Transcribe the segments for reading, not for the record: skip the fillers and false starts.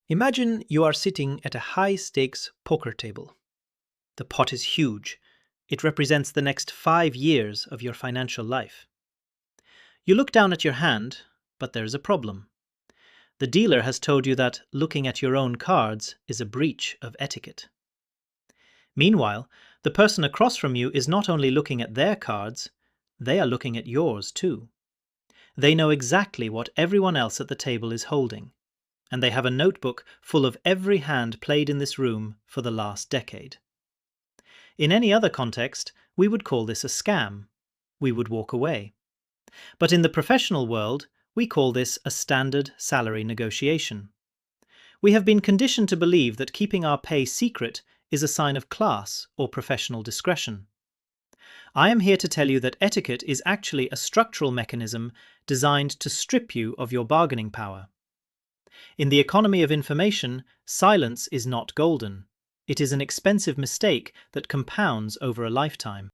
Imagine you are sitting at a high-stakes poker table. The pot is huge. It represents the next 5 years of your financial life. You look down at your hand, but there is a problem. The dealer has told you that looking at your own cards is a breach of etiquette. Meanwhile, the person across from you is not only looking at their cards, they are looking at yours too. They know exactly what everyone else at the table is holding, and they have a notebook full of every hand played in this room for the last decade. In any other context, we would call this a scam. We would walk away. But in the professional world, we call this a standard salary negotiation. We have been conditioned to believe that keeping our pay secret is a sign of class or professional discretion. I am here to tell you that etiquette is actually a structural mechanism designed to strip you of your bargaining power. In the economy of information, silence is not golden. It is an expensive mistake that compounds over a lifetime.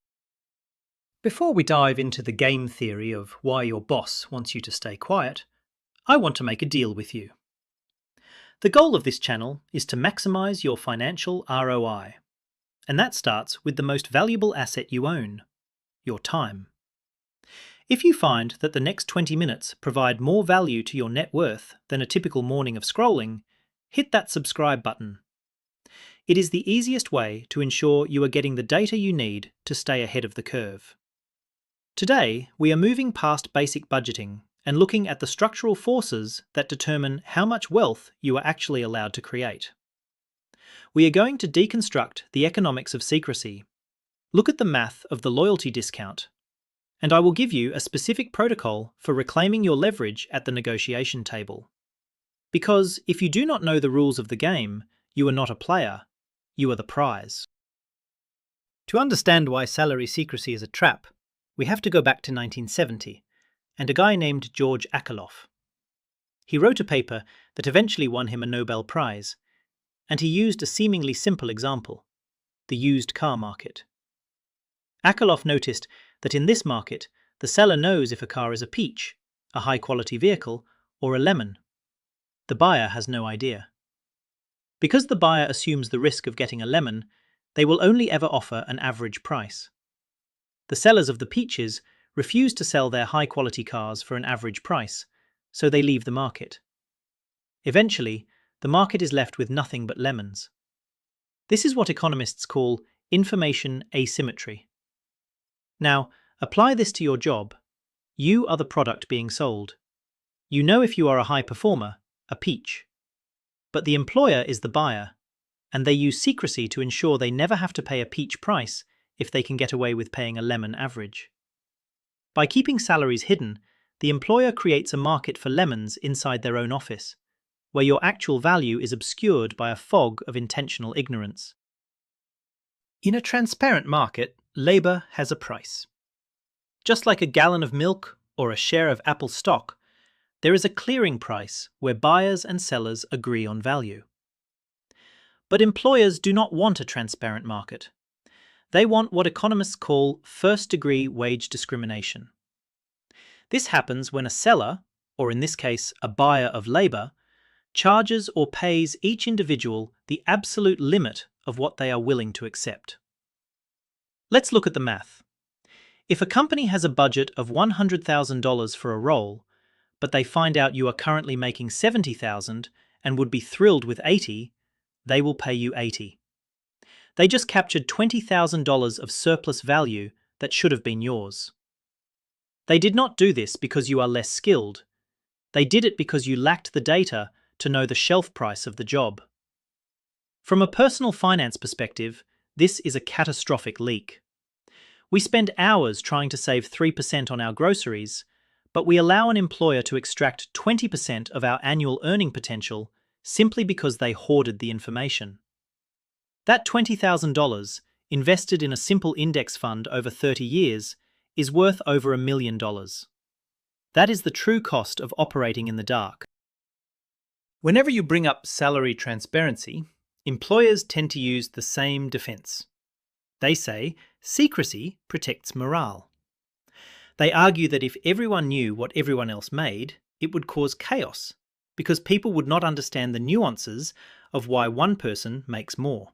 Before we dive into the game theory of why your boss wants you to stay quiet, I want to make a deal with you. The goal of this channel is to maximize your financial ROI, and that starts with the most valuable asset you own, your time. If you find that the next 20 minutes provide more value to your net worth than a typical morning of scrolling, hit that subscribe button. It is the easiest way to ensure you are getting the data you need to stay ahead of the curve. Today, we are moving past basic budgeting and looking at the structural forces that determine how much wealth you are actually allowed to create. We are going to deconstruct the economics of secrecy, look at the math of the loyalty discount, and I will give you a specific protocol for reclaiming your leverage at the negotiation table. Because if you do not know the rules of the game, you are not a player, you are the prize. To understand why salary secrecy is a trap, we have to go back to 1970 and a guy named George Akerlof. He wrote a paper that eventually won him a Nobel Prize, and he used a seemingly simple example, the used car market. Akerlof noticed that in this market, the seller knows if a car is a peach, a high-quality vehicle, or a lemon. The buyer has no idea. Because the buyer assumes the risk of getting a lemon, they will only ever offer an average price. The sellers of the peaches refuse to sell their high-quality cars for an average price, so they leave the market. Eventually, the market is left with nothing but lemons. This is what economists call information asymmetry. Now, apply this to your job. You are the product being sold. You know if you are a high performer, a peach. But the employer is the buyer, and they use secrecy to ensure they never have to pay a peach price if they can get away with paying a lemon average. By keeping salaries hidden, the employer creates a market for lemons inside their own office, where your actual value is obscured by a fog of intentional ignorance. In a transparent market, labor has a price. Just like a gallon of milk or a share of Apple stock, there is a clearing price where buyers and sellers agree on value. But employers do not want a transparent market. They want what economists call first-degree wage discrimination. This happens when a seller, or in this case a buyer of labor, charges or pays each individual the absolute limit of what they are willing to accept. Let's look at the math. If a company has a budget of $100,000 for a role, but they find out you are currently making $70,000 and would be thrilled with $80,000, they will pay you $80,000. They just captured $20,000 of surplus value that should have been yours. They did not do this because you are less skilled. They did it because you lacked the data to know the shelf price of the job. From a personal finance perspective, this is a catastrophic leak. We spend hours trying to save 3% on our groceries, but we allow an employer to extract 20% of our annual earning potential simply because they hoarded the information. That $20,000, invested in a simple index fund over 30 years, is worth over $1 million. That is the true cost of operating in the dark. Whenever you bring up salary transparency, employers tend to use the same defense. They say secrecy protects morale. They argue that if everyone knew what everyone else made, it would cause chaos, because people would not understand the nuances of why one person makes more.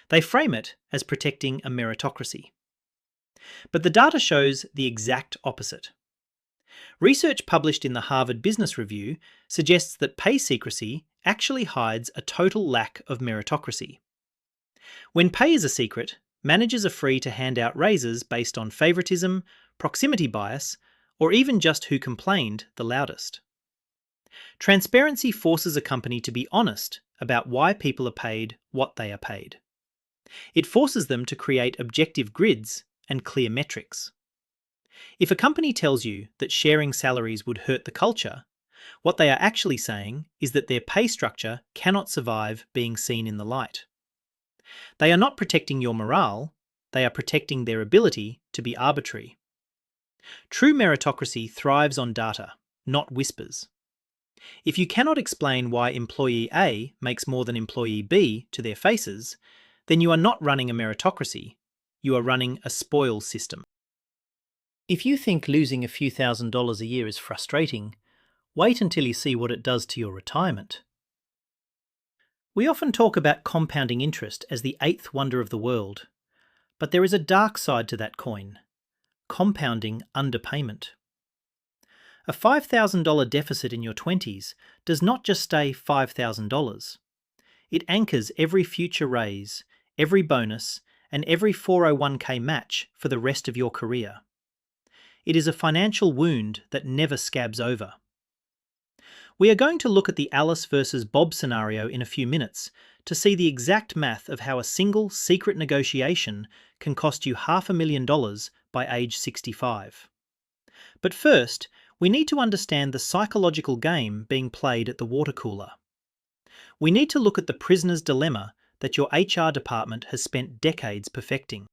They frame it as protecting a meritocracy. But the data shows the exact opposite. Research published in the Harvard Business Review suggests that pay secrecy actually hides a total lack of meritocracy. When pay is a secret, managers are free to hand out raises based on favoritism, proximity bias, or even just who complained the loudest. Transparency forces a company to be honest about why people are paid what they are paid. It forces them to create objective grids and clear metrics. If a company tells you that sharing salaries would hurt the culture, what they are actually saying is that their pay structure cannot survive being seen in the light. They are not protecting your morale, they are protecting their ability to be arbitrary. True meritocracy thrives on data, not whispers. If you cannot explain why employee A makes more than employee B to their faces, then you are not running a meritocracy, you are running a spoils system. If you think losing a few $1,000s a year is frustrating, wait until you see what it does to your retirement. We often talk about compounding interest as the eighth wonder of the world, but there is a dark side to that coin: compounding underpayment. A $5,000 deficit in your 20s does not just stay $5,000. It anchors every future raise, every bonus, and every 401k match for the rest of your career. It is a financial wound that never scabs over. We are going to look at the Alice versus Bob scenario in a few minutes to see the exact math of how a single secret negotiation can cost you $500,000 by age 65. But first, we need to understand the psychological game being played at the water cooler. We need to look at the prisoner's dilemma that your HR department has spent decades perfecting.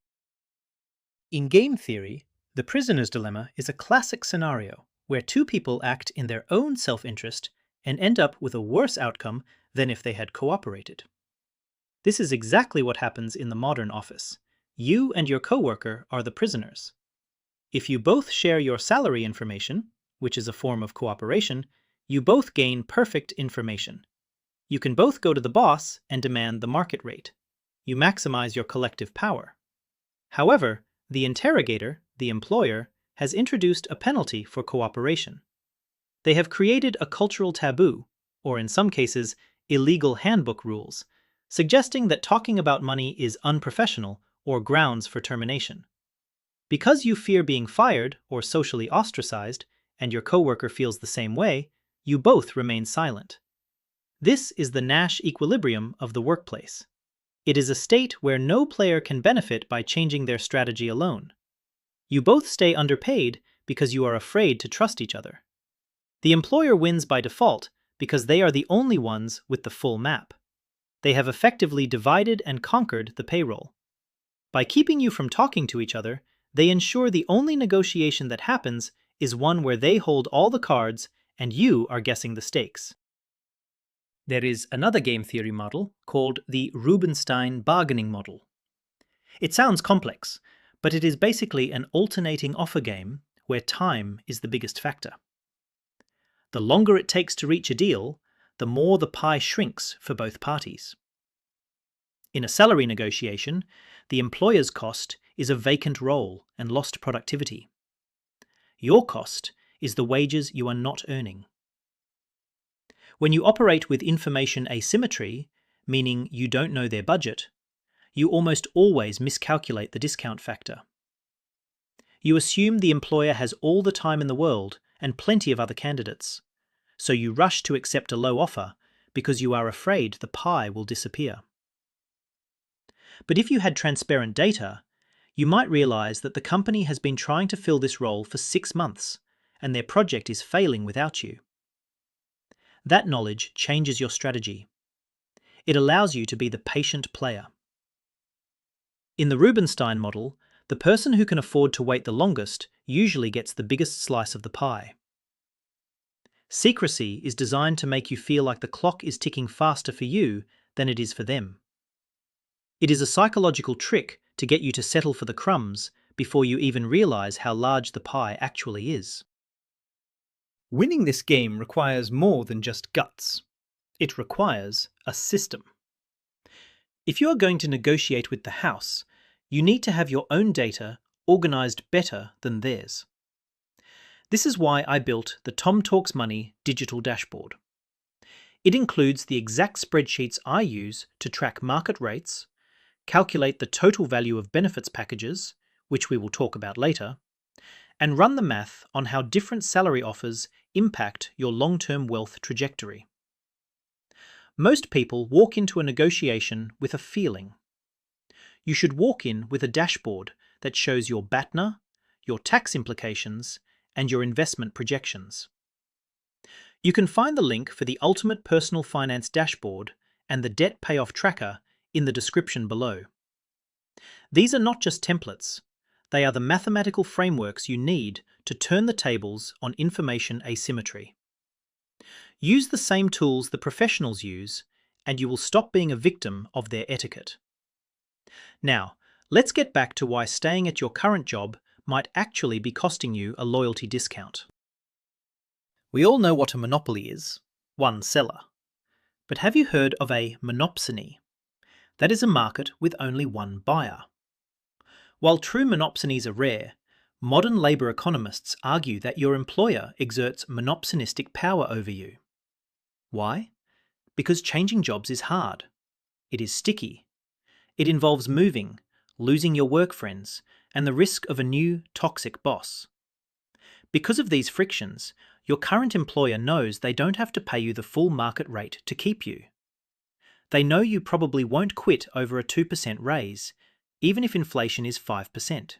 In game theory, the prisoner's dilemma is a classic scenario where two people act in their own self-interest and end up with a worse outcome than if they had cooperated. This is exactly what happens in the modern office. You and your coworker are the prisoners. If you both share your salary information, which is a form of cooperation, you both gain perfect information. You can both go to the boss and demand the market rate. You maximize your collective power. However, the interrogator, the employer, has introduced a penalty for cooperation. They have created a cultural taboo, or in some cases, illegal handbook rules, suggesting that talking about money is unprofessional or grounds for termination. Because you fear being fired or socially ostracized, and your coworker feels the same way, you both remain silent. This is the Nash equilibrium of the workplace. It is a state where no player can benefit by changing their strategy alone. You both stay underpaid because you are afraid to trust each other. The employer wins by default because they are the only ones with the full map. They have effectively divided and conquered the payroll. By keeping you from talking to each other, they ensure the only negotiation that happens is one where they hold all the cards and you are guessing the stakes. There is another game theory model called the Rubinstein bargaining model. It sounds complex, but it is basically an alternating offer game where time is the biggest factor. The longer it takes to reach a deal, the more the pie shrinks for both parties. In a salary negotiation, the employer's cost is a vacant role and lost productivity. Your cost is the wages you are not earning. When you operate with information asymmetry, meaning you don't know their budget, you almost always miscalculate the discount factor. You assume the employer has all the time in the world and plenty of other candidates, so you rush to accept a low offer because you are afraid the pie will disappear. But if you had transparent data, you might realize that the company has been trying to fill this role for 6 months, and their project is failing without you. That knowledge changes your strategy. It allows you to be the patient player. In the Rubinstein model, the person who can afford to wait the longest usually gets the biggest slice of the pie. Secrecy is designed to make you feel like the clock is ticking faster for you than it is for them. It is a psychological trick to get you to settle for the crumbs before you even realize how large the pie actually is. Winning this game requires more than just guts. It requires a system. If you are going to negotiate with the house, you need to have your own data organized better than theirs. This is why I built the Tom Talks Money digital dashboard. It includes the exact spreadsheets I use to track market rates, calculate the total value of benefits packages, which we will talk about later, and run the math on how different salary offers impact your long-term wealth trajectory. Most people walk into a negotiation with a feeling. You should walk in with a dashboard that shows your BATNA, your tax implications, and your investment projections. You can find the link for the Ultimate Personal Finance Dashboard and the Debt Payoff Tracker in the description below. These are not just templates. They are the mathematical frameworks you need to turn the tables on information asymmetry. Use the same tools the professionals use, and you will stop being a victim of their etiquette. Now, let's get back to why staying at your current job might actually be costing you a loyalty discount. We all know what a monopoly is, one seller. But have you heard of a monopsony? That is a market with only one buyer. While true monopsonies are rare, modern labour economists argue that your employer exerts monopsonistic power over you. Why? Because changing jobs is hard. It is sticky. It involves moving, losing your work friends, and the risk of a new, toxic boss. Because of these frictions, your current employer knows they don't have to pay you the full market rate to keep you. They know you probably won't quit over a 2% raise, even if inflation is 5%.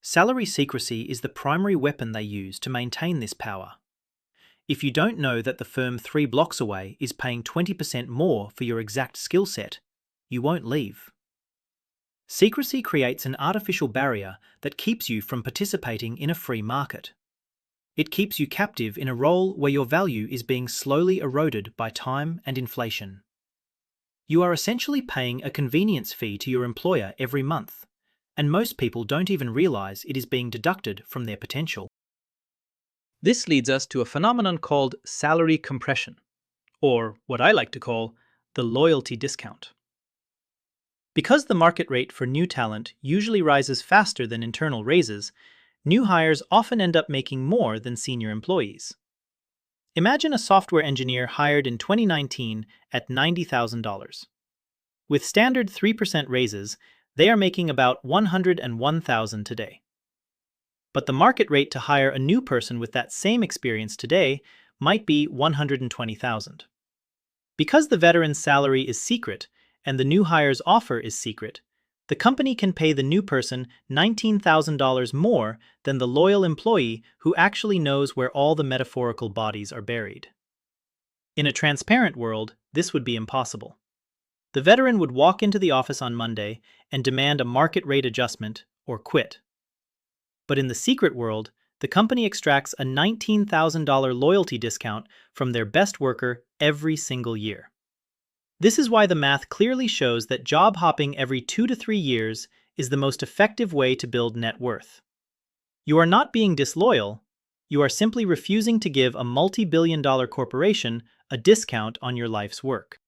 Salary secrecy is the primary weapon they use to maintain this power. If you don't know that the firm 3 blocks away is paying 20% more for your exact skill set, you won't leave. Secrecy creates an artificial barrier that keeps you from participating in a free market. It keeps you captive in a role where your value is being slowly eroded by time and inflation. You are essentially paying a convenience fee to your employer every month, and most people don't even realize it is being deducted from their potential. This leads us to a phenomenon called salary compression, or what I like to call the loyalty discount. Because the market rate for new talent usually rises faster than internal raises, new hires often end up making more than senior employees. Imagine a software engineer hired in 2019 at $90,000. With standard 3% raises, they are making about $101,000 today. But the market rate to hire a new person with that same experience today might be $120,000. Because the veteran's salary is secret and the new hire's offer is secret, the company can pay the new person $19,000 more than the loyal employee who actually knows where all the metaphorical bodies are buried. In a transparent world, this would be impossible. The veteran would walk into the office on Monday and demand a market rate adjustment or quit. But in the secret world, the company extracts a $19,000 loyalty discount from their best worker every single year. This is why the math clearly shows that job hopping every 2 to 3 years is the most effective way to build net worth. You are not being disloyal, you are simply refusing to give a multi-billion-dollar corporation a discount on your life's work.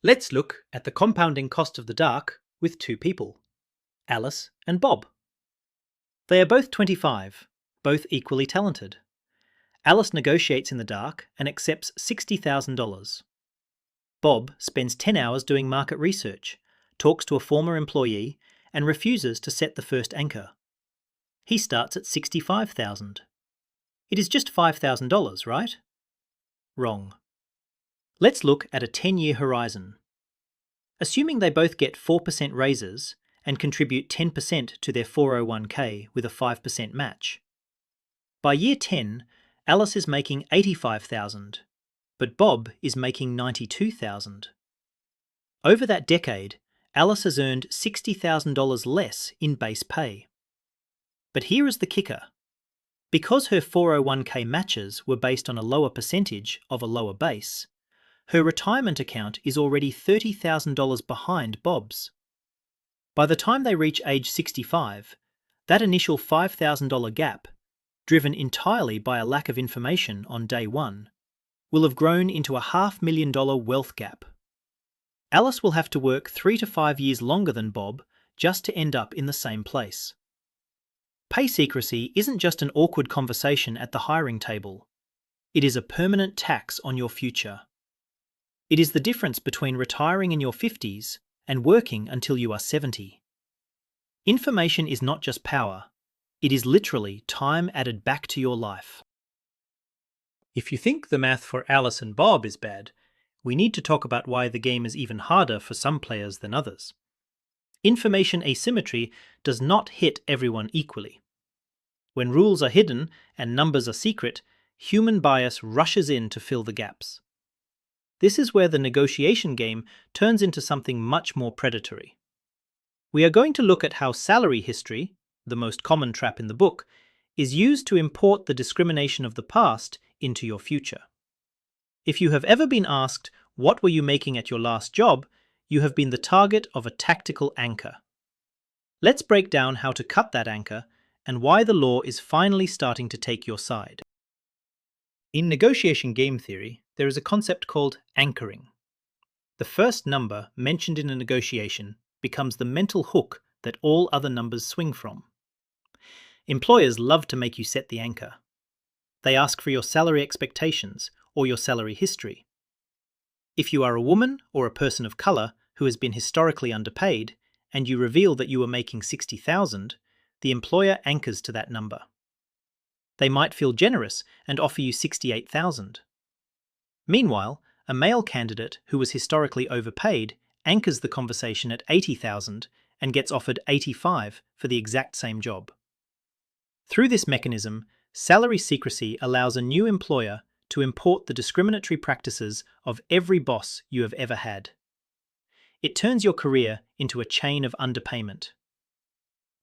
Let's look at the compounding cost of the dark with 2 people, Alice and Bob. They are both 25, both equally talented. Alice negotiates in the dark and accepts $60,000. Bob spends 10 hours doing market research, talks to a former employee, and refuses to set the first anchor. He starts at $65,000. It is just $5,000, right? Wrong. Let's look at a 10-year horizon. Assuming they both get 4% raises and contribute 10% to their 401k with a 5% match. By year 10, Alice is making $85,000, but Bob is making $92,000. Over that decade, Alice has earned $60,000 less in base pay. But here is the kicker. Because her 401k matches were based on a lower percentage of a lower base, her retirement account is already $30,000 behind Bob's. By the time they reach age 65, that initial $5,000 gap driven entirely by a lack of information on day one, will have grown into a $500,000 wealth gap. Alice will have to work 3 to 5 years longer than Bob just to end up in the same place. Pay secrecy isn't just an awkward conversation at the hiring table. It is a permanent tax on your future. It is the difference between retiring in your 50s and working until you are 70. Information is not just power. It is literally time added back to your life. If you think the math for Alice and Bob is bad, we need to talk about why the game is even harder for some players than others. Information asymmetry does not hit everyone equally. When rules are hidden and numbers are secret, human bias rushes in to fill the gaps. This is where the negotiation game turns into something much more predatory. We are going to look at how salary history, the most common trap in the book, is used to import the discrimination of the past into your future. If you have ever been asked, "What were you making at your last job?" you have been the target of a tactical anchor. Let's break down how to cut that anchor and why the law is finally starting to take your side. In negotiation game theory, there is a concept called anchoring. The first number mentioned in a negotiation becomes the mental hook that all other numbers swing from. Employers love to make you set the anchor. They ask for your salary expectations or your salary history. If you are a woman or a person of color who has been historically underpaid and you reveal that you are making $60,000, the employer anchors to that number. They might feel generous and offer you $68,000. Meanwhile, a male candidate who was historically overpaid anchors the conversation at $80,000 and gets offered $85,000 for the exact same job. Through this mechanism, salary secrecy allows a new employer to import the discriminatory practices of every boss you have ever had. It turns your career into a chain of underpayment.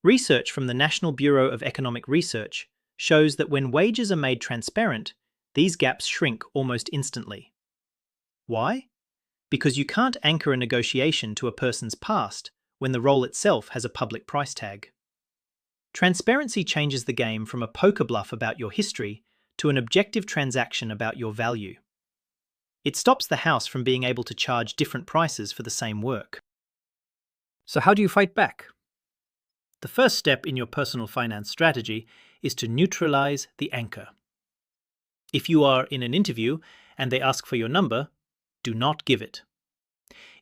Research from the National Bureau of Economic Research shows that when wages are made transparent, these gaps shrink almost instantly. Why? Because you can't anchor a negotiation to a person's past when the role itself has a public price tag. Transparency changes the game from a poker bluff about your history to an objective transaction about your value. It stops the house from being able to charge different prices for the same work. So how do you fight back? The first step in your personal finance strategy is to neutralize the anchor. If you are in an interview and they ask for your number, do not give it.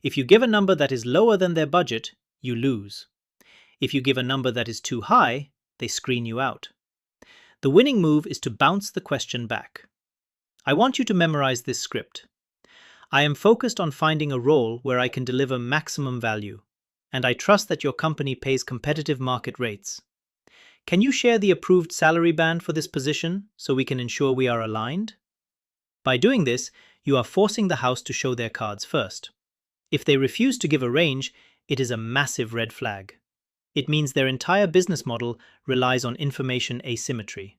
If you give a number that is lower than their budget, you lose. If you give a number that is too high, they screen you out. The winning move is to bounce the question back. I want you to memorize this script. I am focused on finding a role where I can deliver maximum value, and I trust that your company pays competitive market rates. Can you share the approved salary band for this position so we can ensure we are aligned? By doing this, you are forcing the house to show their cards first. If they refuse to give a range, it is a massive red flag. It means their entire business model relies on information asymmetry.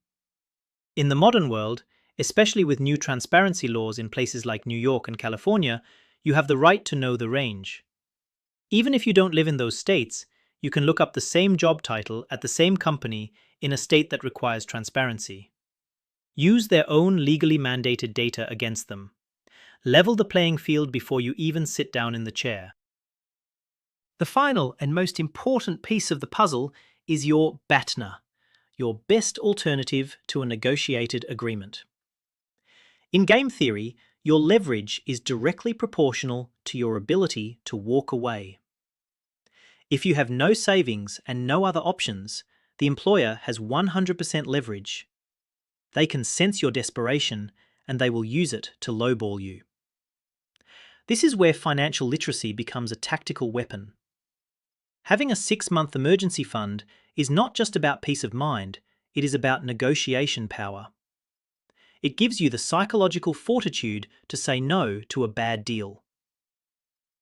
In the modern world, especially with new transparency laws in places like New York and California, you have the right to know the range. Even if you don't live in those states, you can look up the same job title at the same company in a state that requires transparency. Use their own legally mandated data against them. Level the playing field before you even sit down in the chair. The final and most important piece of the puzzle is your BATNA, your best alternative to a negotiated agreement. In game theory, your leverage is directly proportional to your ability to walk away. If you have no savings and no other options, the employer has 100% leverage. They can sense your desperation and they will use it to lowball you. This is where financial literacy becomes a tactical weapon. Having a 6-month emergency fund is not just about peace of mind, it is about negotiation power. It gives you the psychological fortitude to say no to a bad deal.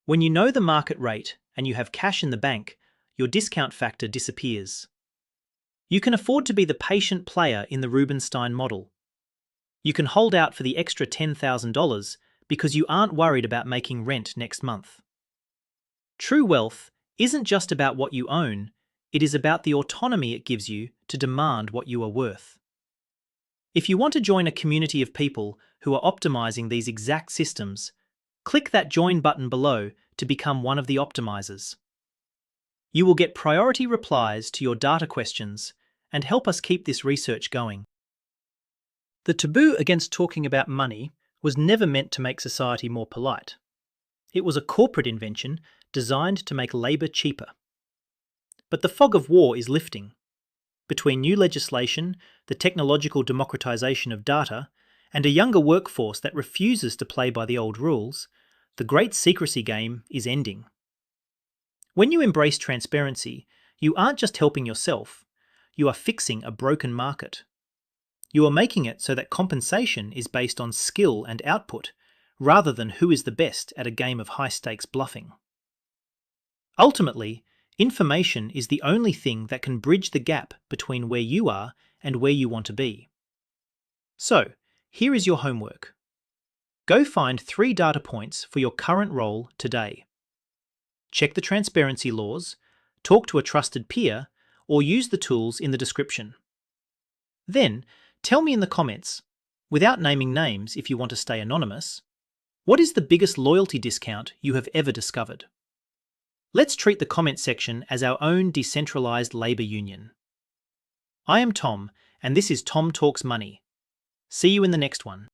When you know the market rate and you have cash in the bank, your discount factor disappears. You can afford to be the patient player in the Rubenstein model. You can hold out for the extra $10,000 because you aren't worried about making rent next month. True wealth isn't just about what you own, it is about the autonomy it gives you to demand what you are worth. If you want to join a community of people who are optimizing these exact systems, click that join button below to become one of the optimizers. You will get priority replies to your data questions and help us keep this research going. The taboo against talking about money was never meant to make society more polite. It was a corporate invention designed to make labour cheaper. But the fog of war is lifting. Between new legislation, the technological democratization of data, and a younger workforce that refuses to play by the old rules, the great secrecy game is ending. When you embrace transparency, you aren't just helping yourself, you are fixing a broken market. You are making it so that compensation is based on skill and output, rather than who is the best at a game of high-stakes bluffing. Ultimately, information is the only thing that can bridge the gap between where you are and where you want to be. So, here is your homework. Go find 3 data points for your current role today. Check the transparency laws, talk to a trusted peer, or use the tools in the description. Then, tell me in the comments, without naming names if you want to stay anonymous, what is the biggest loyalty discount you have ever discovered? Let's treat the comment section as our own decentralized labour union. I am Tom, and this is Tom Talks Money. See you in the next one.